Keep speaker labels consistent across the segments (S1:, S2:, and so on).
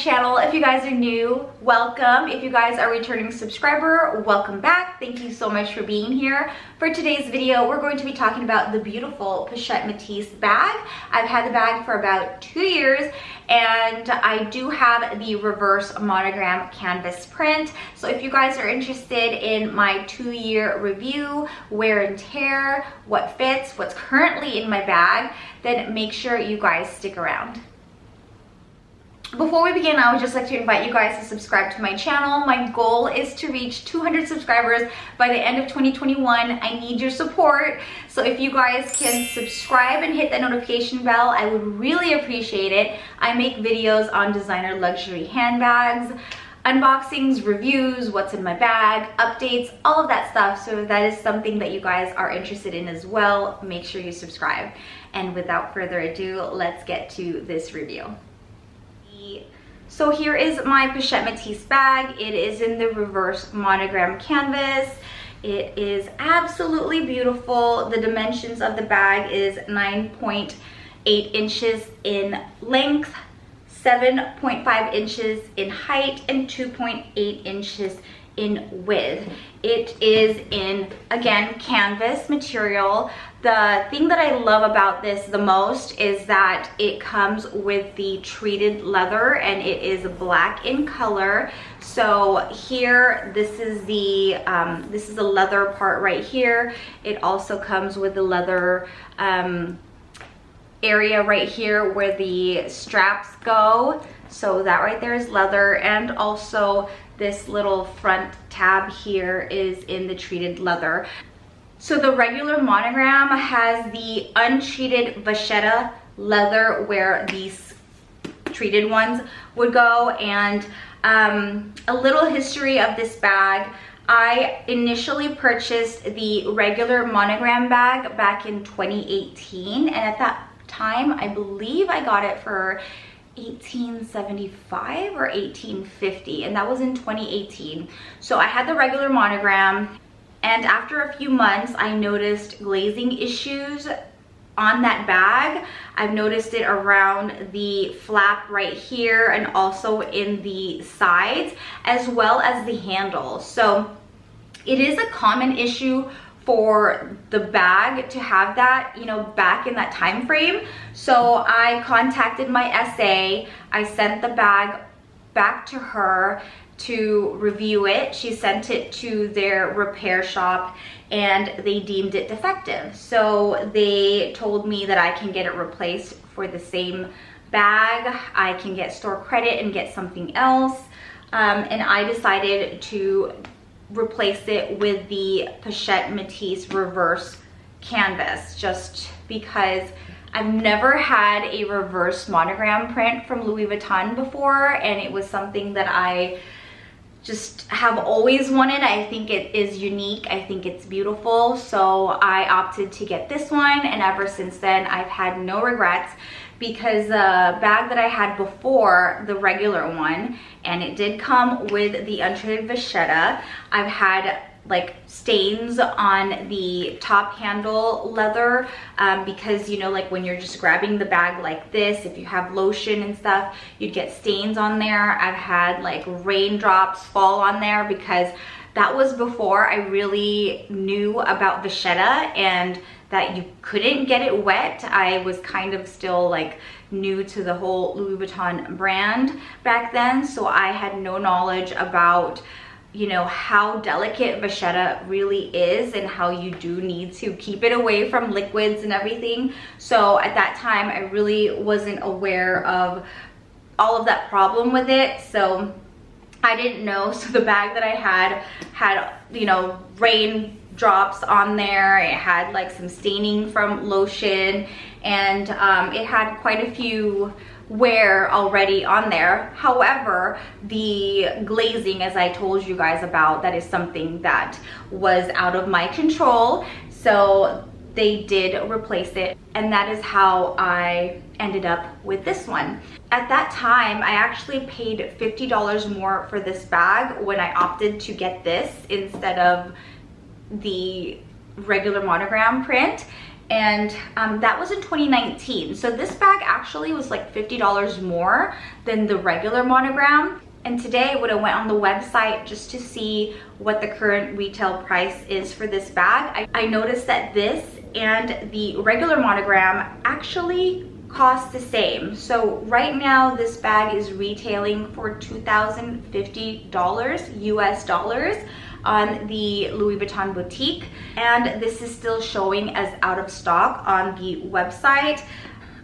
S1: channel. If you guys are new, welcome. If you guys are a returning subscriber, welcome back. Thank you so much for being here. For today's video, we're going to be talking about the beautiful Pochette Metis bag. I've had the bag for about 2 years, and I do have the reverse monogram canvas print. So if you guys are interested in my 2-year review, wear and tear, what fits, what's currently in my bag, then make sure you guys stick around. Before we begin, I would just like to invite you guys to subscribe to my channel. My goal is to reach 200 subscribers by the end of 2021. I need your support. So if you guys can subscribe and hit that notification bell, I would really appreciate it. I make videos on designer luxury handbags, unboxings, reviews, what's in my bag, updates, all of that stuff. So if that is something that you guys are interested in as well, make sure you subscribe. And without further ado, let's get to this review. So here is my Pochette Metis bag. It is in the reverse monogram canvas. It is absolutely beautiful. The dimensions of the bag is 9.8 inches in length, 7.5 inches in height, and 2.8 inches in width. It is in, again, canvas material. The thing that I love about this the most is that it comes with the treated leather, and it is black in color. So here, this is the leather part right here. It also comes with the leather area right here where the straps go. So that right there is leather, and also this little front tab here is in the treated leather. So the regular monogram has the untreated vachetta leather where these treated ones would go. And a little history of this bag. I initially purchased the regular monogram bag back in 2018, and at that time I believe I got it for $18.75 or $18.50, and that was in 2018. So I had the regular monogram, and after a few months I noticed glazing issues on that bag. I've noticed it around the flap right here and also in the sides, as well as the handle. So it is a common issue for the bag to have that, you know, back in that time frame. So I contacted my SA. I sent the bag back to her to review it. She sent it to their repair shop, and they deemed it defective. So they told me that I can get it replaced for the same bag. I can get store credit and get something else. And I decided to replace it with the Pochette Metis reverse canvas, just because I've never had a reverse monogram print from Louis Vuitton before, and it was something that I just have always wanted. I think it is unique. I think it's beautiful. So I opted to get this one, and ever since then I've had no regrets, because the bag that I had before, the regular one, and it did come with the untreated vachetta, I've had like stains on the top handle leather, because, you know, like when you're just grabbing the bag like this, if you have lotion and stuff, you'd get stains on there. I've had like raindrops fall on there, because that was before I really knew about vachetta and that you couldn't get it wet. I was kind of still like new to the whole Louis Vuitton brand back then, so I had no knowledge about, you know, how delicate vachetta really is and how you do need to keep it away from liquids and everything. So at that time I really wasn't aware of all of that problem with it, so I didn't know. So the bag that I had, you know, rain drops on there. It had like some staining from lotion, and it had quite a few wear already on there. However, the glazing, as I told you guys about, that is something that was out of my control. So they did replace it, and that is how I ended up with this one. At that time, I actually paid $50 more for this bag when I opted to get this instead of the regular monogram print. and that was in 2019. So this bag actually was like $50 more than the regular Monogram. And today when I went on the website just to see what the current retail price is for this bag, I noticed that this and the regular Monogram actually cost the same. So right now this bag is retailing for $2,050 US dollars on the Louis Vuitton boutique, and this is still showing as out of stock on the website.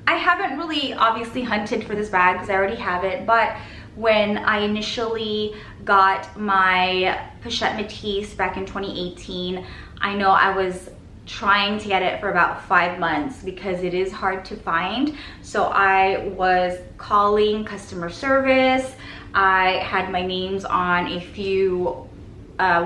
S1: I haven't really obviously hunted for this bag because I already have it, but when I initially got my Pochette Metis back in 2018, I know I was trying to get it for about 5 months because it is hard to find. So I was calling customer service. I had my names on a few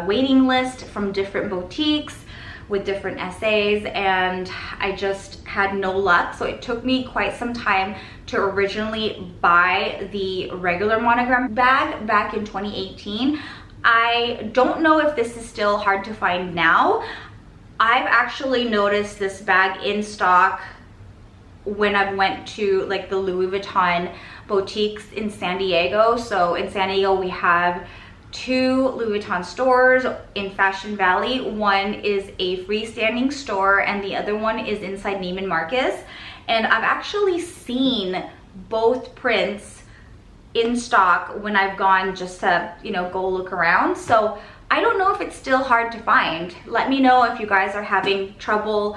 S1: waiting list from different boutiques with different essays, and I just had no luck. So it took me quite some time to originally buy the regular Monogram bag back in 2018. I don't know if this is still hard to find now. I've actually noticed this bag in stock when I went to like the Louis Vuitton boutiques in San Diego. So in San Diego we have 2 Louis Vuitton stores in Fashion Valley. One is a freestanding store and the other one is inside Neiman Marcus. And I've actually seen both prints in stock when I've gone just to, you know, go look around. So I don't know if it's still hard to find. Let me know if you guys are having trouble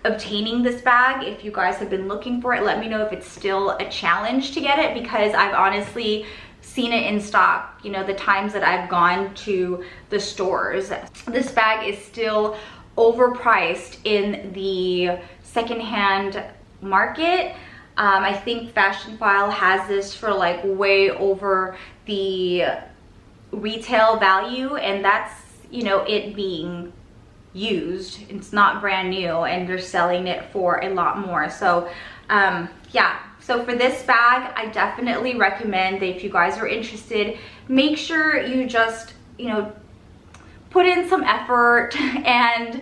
S1: obtaining this bag. If you guys have been looking for it, let me know if it's still a challenge to get it, because I've honestly seen it in stock, you know, the times that I've gone to the stores. This bag is still overpriced in the secondhand market. I think Fashion File has this for like way over the retail value, and that's, you know, it being used. It's not brand new and they're selling it for a lot more. So yeah, so for this bag I definitely recommend that if you guys are interested, make sure you just, you know, put in some effort and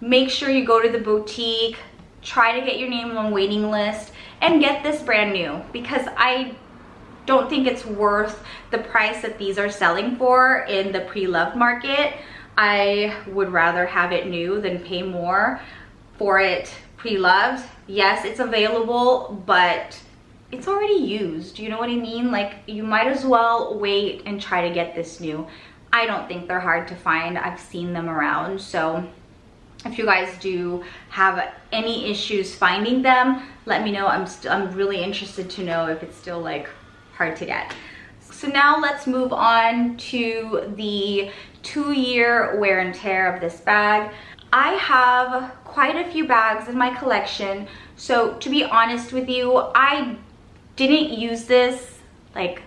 S1: make sure you go to the boutique, try to get your name on waiting list and get this brand new, because I don't think it's worth the price that these are selling for in the pre-loved market. I would rather have it new than pay more for it pre-loved. Yes, it's available, but it's already used. You know what I mean? Like, you might as well wait and try to get this new. I don't think they're hard to find. I've seen them around. So if you guys do have any issues finding them, let me know. I'm really interested to know if it's still like hard to get. So now let's move on to the 2-year wear and tear of this bag. I have quite a few bags in my collection. So to be honest with you, I didn't use this like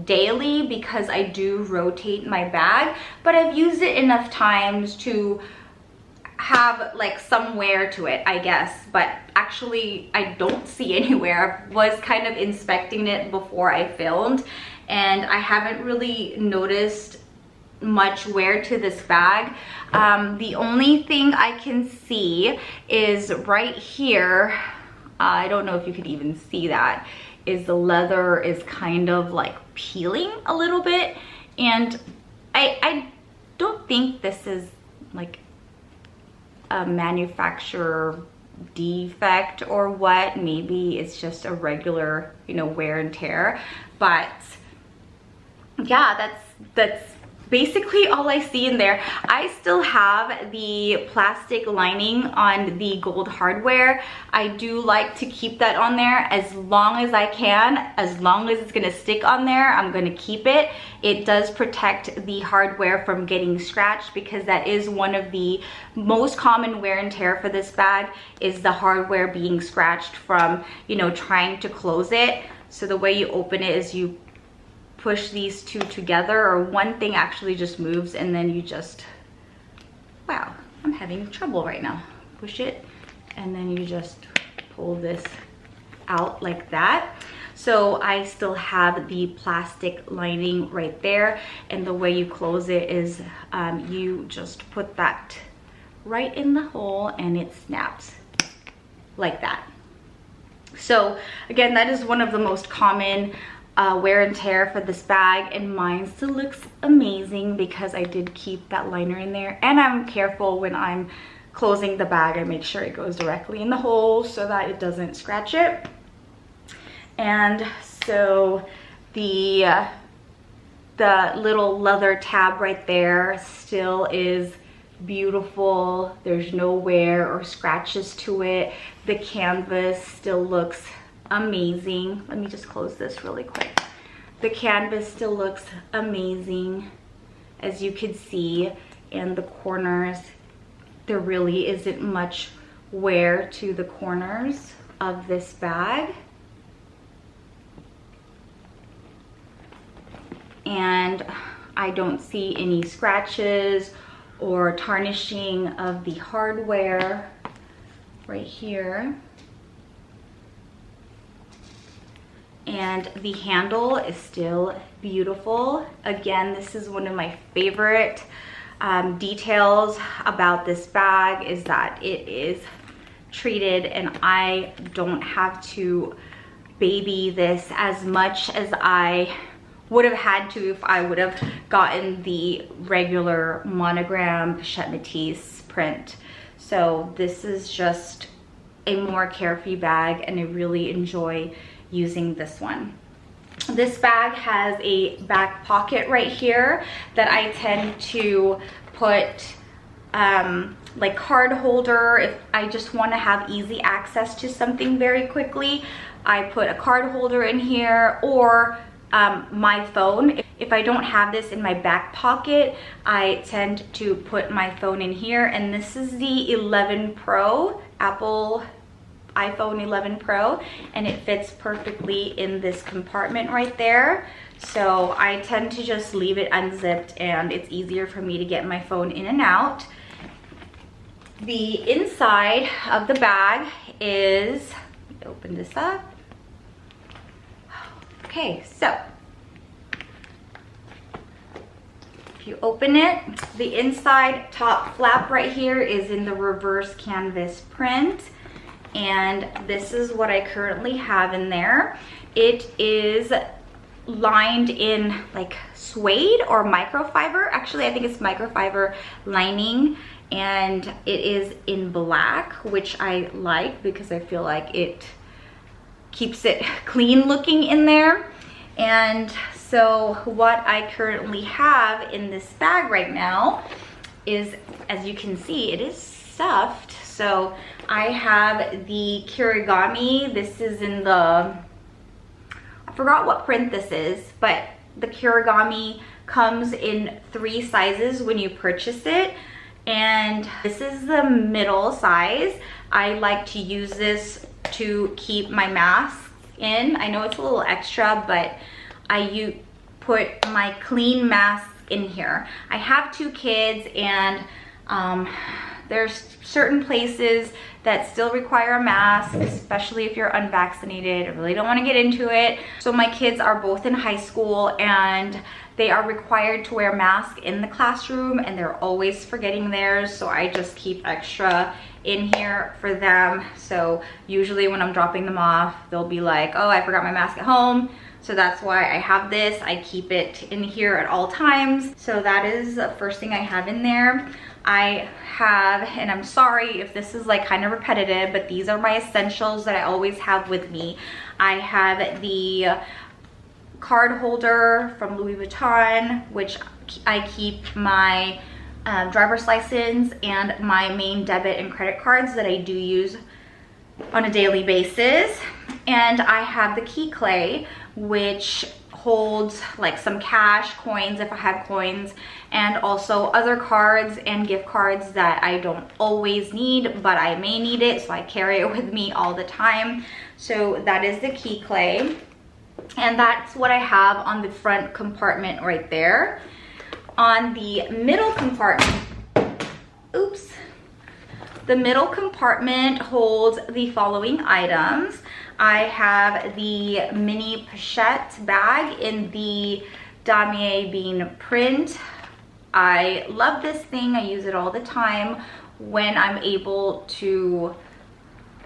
S1: daily because I do rotate my bag, but I've used it enough times to have like some wear to it, I guess. But actually I don't see any wear. I was kind of inspecting it before I filmed and I haven't really noticed much wear to this bag. The only thing I can see is right here, I don't know if you could even see that, is the leather is kind of like peeling a little bit, and I don't think this is like a manufacturer defect or what. Maybe it's just a regular, you know, wear and tear. But yeah, that's basically all I see in there. I still have the plastic lining on the gold hardware. I do like to keep that on there as long as I can. As long as it's gonna stick on there, I'm gonna keep it. It does protect the hardware from getting scratched, because that is one of the most common wear and tear for this bag, is the hardware being scratched from, you know, trying to close it. So the way you open it is you push these two together, or one thing actually just moves and then you just, wow, I'm having trouble right now. Push it and then you just pull this out like that. So I still have the plastic lining right there, and the way you close it is you just put that right in the hole and it snaps. like that. So again, that is one of the most common wear and tear for this bag, and mine still looks amazing because I did keep that liner in there, and I'm careful when I'm closing the bag. I make sure it goes directly in the hole so that it doesn't scratch it. And so the little leather tab right there still is beautiful. There's no wear or scratches to it. The canvas still looks amazing. Let me just close this really quick. The canvas still looks amazing, as you can see, and the corners, there really isn't much wear to the corners of this bag. And I don't see any scratches or tarnishing of the hardware right here. And the handle is still beautiful. Again, this is one of my favorite details about this bag, is that it is treated, and I don't have to baby this as much as I would have had to if I would have gotten the regular Monogram Pochette Metis print. So this is just a more carefree bag, and I really enjoy using this one. This bag has a back pocket right here that I tend to put like card holder. If I just want to have easy access to something very quickly, I put a card holder in here, or my phone. If I don't have this in my back pocket, I tend to put my phone in here. And this is the 11 Pro, Apple iPhone 11 Pro, and it fits perfectly in this compartment right there. So I tend to just leave it unzipped, and it's easier for me to get my phone in and out. The inside of the bag is, let me open this up. Okay, so if you open it, the inside top flap right here is in the reverse canvas print. And this is what I currently have in there. It is lined in like suede or microfiber. Actually, I think it's microfiber lining, and it is in black, which I like because I feel like it keeps it clean looking in there. And so what I currently have in this bag right now is, as you can see, it is stuffed. So I have the Kirigami. This is in the, I forgot what print this is, but the Kirigami comes in 3 sizes when you purchase it. And this is the middle size. I like to use this to keep my mask in. I know it's a little extra, but I put my clean mask in here. I have 2 kids, and there's certain places that still require a mask, especially if you're unvaccinated. I really don't want to get into it. So my kids are both in high school, and they are required to wear masks in the classroom, and they're always forgetting theirs. So I just keep extra in here for them. So usually when I'm dropping them off, they'll be like, oh, I forgot my mask at home. So that's why I have this. I keep it in here at all times. So that is the first thing I have in there. I have, and I'm sorry if this is like kind of repetitive, but these are my essentials that I always have with me. I have the card holder from Louis Vuitton, which I keep my driver's license and my main debit and credit cards that I do use on a daily basis. And I have the key clay, which holds like some cash, coins if I have coins, and also other cards and gift cards that I don't always need, but I may need it, so I carry it with me all the time. So that is the key clay, and that's what I have on the front compartment right there. On the middle compartment, oops, the middle compartment holds the following items. I have the mini pochette bag in the damier bean print. I love this thing. I use it all the time when I'm able to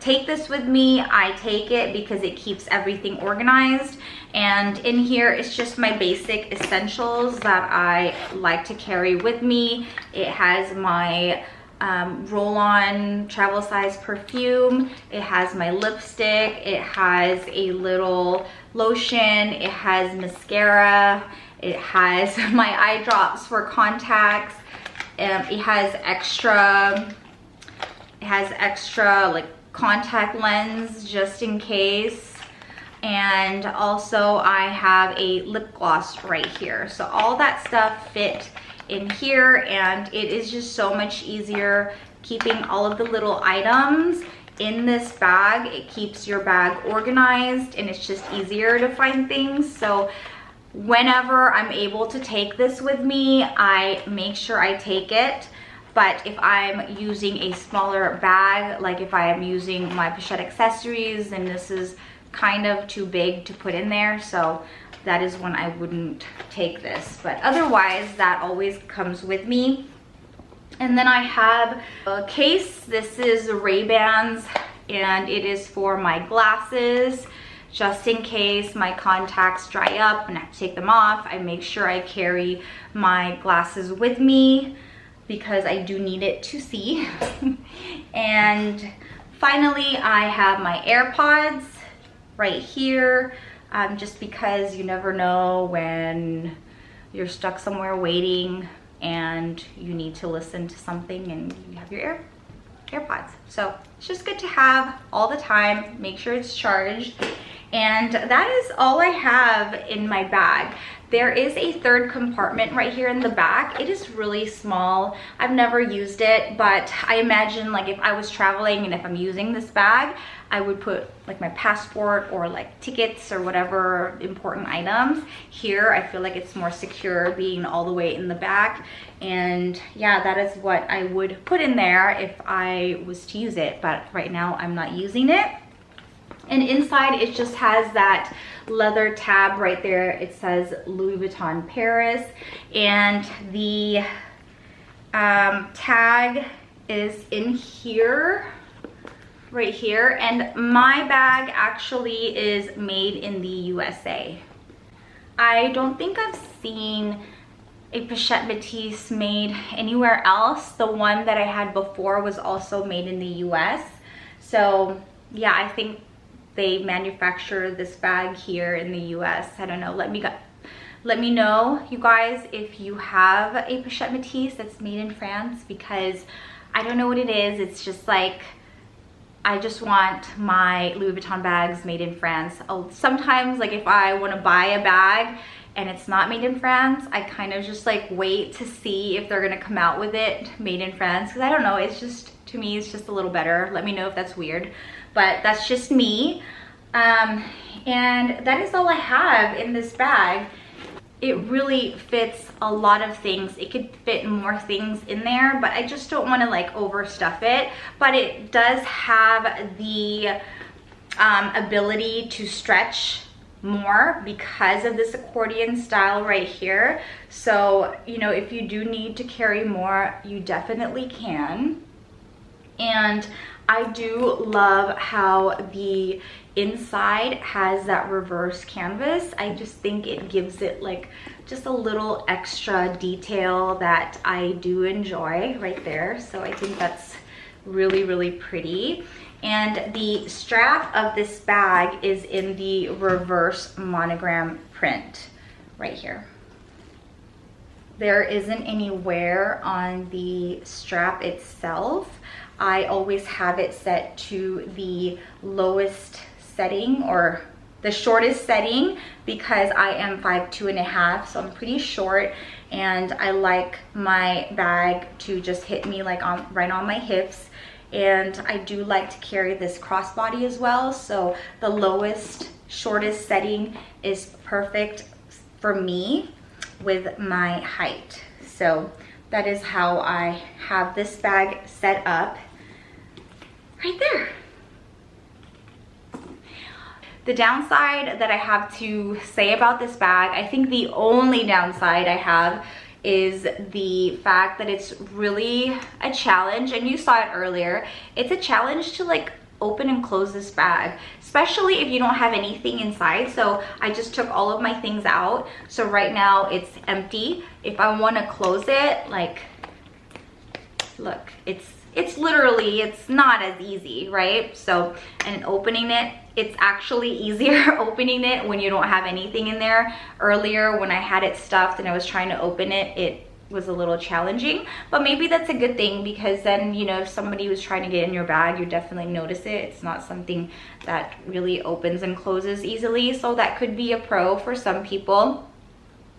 S1: take this with me. I take it because it keeps everything organized. And in here, it's just my basic essentials that I like to carry with me. It has my roll-on travel size perfume. It has my lipstick. It has a little lotion. It has mascara. It has my eye drops for contacts. It has extra like contact lens just in case. And also I have a lip gloss right here. So all that stuff fit in here, and it is just so much easier keeping all of the little items in this bag. It keeps your bag organized and it's just easier to find things. So whenever I'm able to take this with me, I make sure I take it. But if I'm using a smaller bag, like if I am using my Pochette accessories, then this is kind of too big to put in there. So that is when I wouldn't take this. But otherwise, that always comes with me. And then I have a case. This is Ray-Bans, and it is for my glasses. Just in case my contacts dry up and I have to take them off, I make sure I carry my glasses with me because I do need it to see. And finally, I have my AirPods right here, just because you never know when you're stuck somewhere waiting and you need to listen to something and you have your AirPods. So it's just good to have all the time. Make sure it's charged. And that is all I have in my bag. There is a third compartment right here in the back. It is really small. I've never used it, but I imagine like if I was traveling and if I'm using this bag, I would put like my passport or like tickets or whatever important items here. I feel like it's more secure being all the way in the back. And yeah, that is what I would put in there if I was to use it, but right now I'm not using it. And inside it just has that leather tab right there. It says Louis Vuitton Paris, and the tag is in here, right here. And my bag actually is made in the USA. I don't think I've seen a Pochette Metis made anywhere else. The one that I had before was also made in the US. So yeah, I think they manufacture this bag here in the US. I don't know. Let me know, you guys, if you have a Pochette Metis that's made in France, because I don't know what it is. It's just like, I just want my Louis Vuitton bags made in France. Sometimes, like if I want to buy a bag and it's not made in France, I kind of just like wait to see if they're gonna come out with it made in France, because I don't know, it's just, to me, it's just a little better. Let me know if that's weird, but that's just me. And that is all I have in this bag. It really fits a lot of things. It could fit more things in there, but I just don't want to like overstuff it. But it does have the ability to stretch more because of this accordion style right here. So, you know, if you do need to carry more, you definitely can. And I do love how the inside has that reverse canvas. I just think it gives it like just a little extra detail that I do enjoy right there. So I think that's really, really pretty. And the strap of this bag is in the reverse monogram print right here. There isn't any wear on the strap itself. I always have it set to the lowest setting or the shortest setting because I am 5'2½", so I'm pretty short, and I like my bag to just hit me like right on my hips. And I do like to carry this crossbody as well, so the lowest, shortest setting is perfect for me with my height. So that is how I have this bag set up right there. The downside that I have to say about this bag, I think the only downside I have is the fact that it's really a challenge, and you saw it earlier. It's a challenge to like open and close this bag, especially if you don't have anything inside. So I just took all of my things out. So right now it's empty. If I want to close it, like, look, it's literally, it's not as easy, right? So, and opening it, it's actually easier opening it when you don't have anything in there. Earlier when I had it stuffed and I was trying to open it, it was a little challenging, but maybe that's a good thing, because then, you know, if somebody was trying to get in your bag, you definitely notice it. It's not something that really opens and closes easily. So that could be a pro for some people,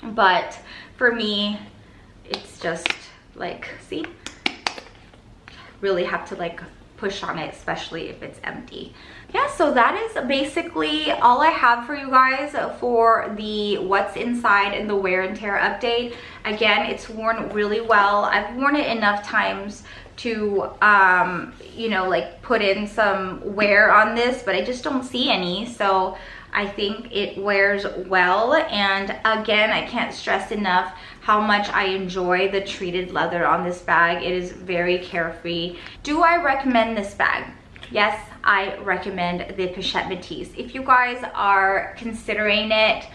S1: but for me, it's just like, see, really have to like push on it, especially if it's empty. Yeah, so that is basically all I have for you guys for the what's inside and the wear and tear update. Again, it's worn really well. I've worn it enough times to you know, like put in some wear on this, but I just don't see any. So I think it wears well. And again, I can't stress enough how much I enjoy the treated leather on this bag. It is very carefree. Do I recommend this bag? Yes, I recommend the Pochette Metis. If you guys are considering it,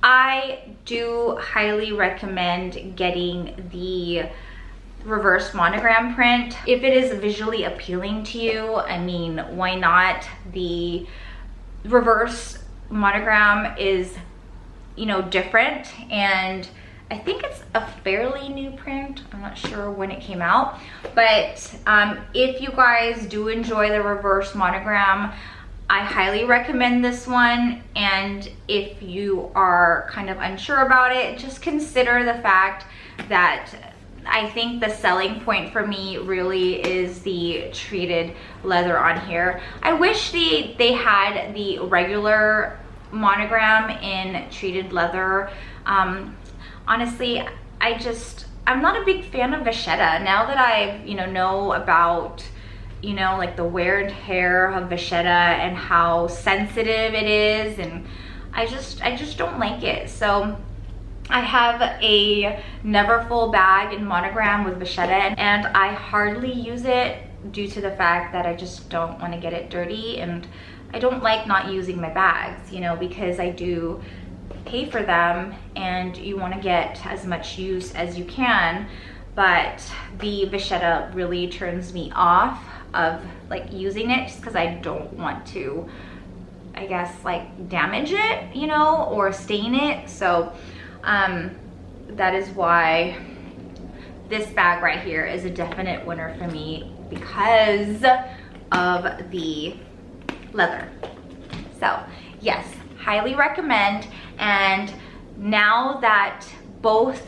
S1: I do highly recommend getting the reverse monogram print. If it is visually appealing to you, I mean, why not? The reverse monogram is, you know, different, and I think it's a fairly new print. I'm not sure when it came out, but if you guys do enjoy the reverse monogram, I highly recommend this one. And if you are kind of unsure about it, just consider the fact that I think the selling point for me really is the treated leather on here. I wish they had the regular monogram in treated leather. Honestly, I'm not a big fan of vachetta. Now that I, you know about, you know, like the wear and tear of vachetta and how sensitive it is, and I just don't like it. So I have a Neverfull bag in monogram with vachetta, and I hardly use it due to the fact that I just don't want to get it dirty, and I don't like not using my bags, you know, because I do pay for them and you want to get as much use as you can. But the vachetta really turns me off of like using it, just because I don't want to, I guess, like damage it, you know, or stain it. So that is why this bag right here is a definite winner for me, because of the leather. So yes, highly recommend. And now that both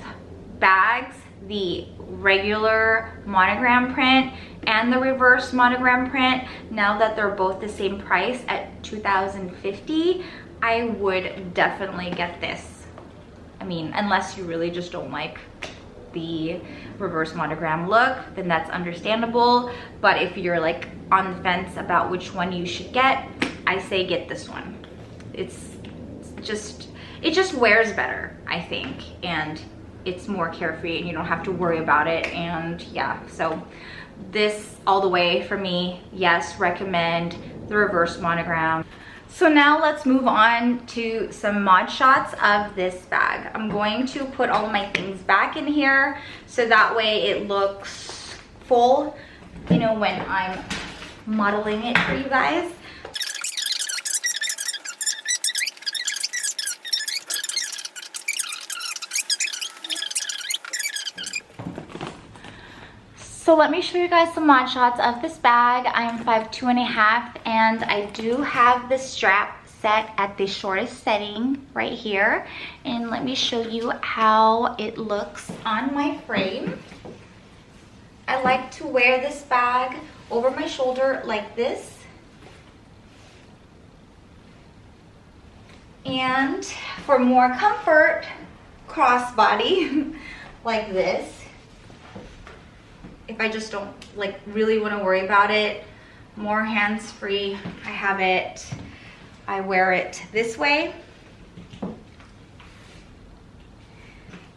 S1: bags, the regular monogram print and the reverse monogram print, now that they're both the same price at $2,050, I would definitely get this. I mean, unless you really just don't like the reverse monogram look, then that's understandable. But if you're like on the fence about which one you should get, I say get this one. It just wears better, I think, and it's more carefree and you don't have to worry about it. And yeah, so this all the way for me. Yes, recommend the reverse monogram. So now let's move on to some mod shots of this bag. I'm going to put all of my things back in here so that way it looks full, you know, when I'm modeling it for you guys. So let me show you guys some mod shots of this bag. I am 5'2½", and I do have the strap set at the shortest setting right here. And let me show you how it looks on my frame. I like to wear this bag over my shoulder like this. And for more comfort, crossbody like this. If I just don't like really want to worry about it, more hands-free, I have it, I wear it this way.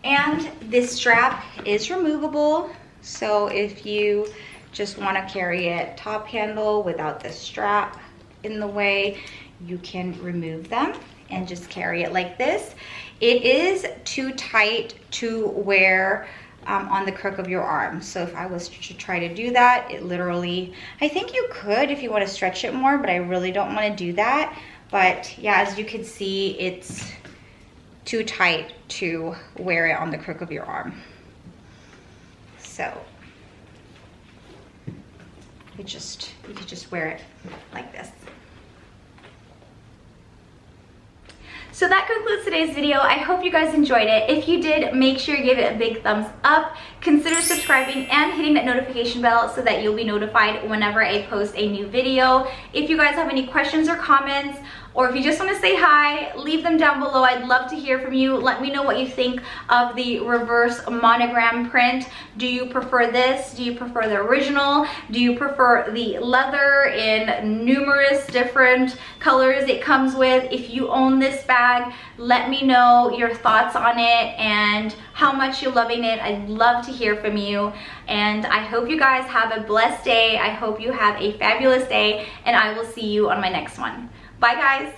S1: And this strap is removable, so if you just want to carry it top handle without the strap in the way, you can remove them and just carry it like this. It is too tight to wear on the crook of your arm. So if I was to try to do that, it literally, I think you could if you want to stretch it more, but I really don't want to do that. But yeah, as you can see, it's too tight to wear it on the crook of your arm. So you could just wear it like this. So that concludes today's video. I hope you guys enjoyed it. If you did, make sure you give it a big thumbs up. Consider subscribing and hitting that notification bell so that you'll be notified whenever I post a new video. If you guys have any questions or comments, or if you just want to say hi, leave them down below. I'd love to hear from you. Let me know what you think of the reverse monogram print. Do you prefer this? Do you prefer the original? Do you prefer the leather in numerous different colors it comes with? If you own this bag, let me know your thoughts on it and how much you're loving it. I'd love to hear from you. And I hope you guys have a blessed day. I hope you have a fabulous day, and I will see you on my next one. Bye guys.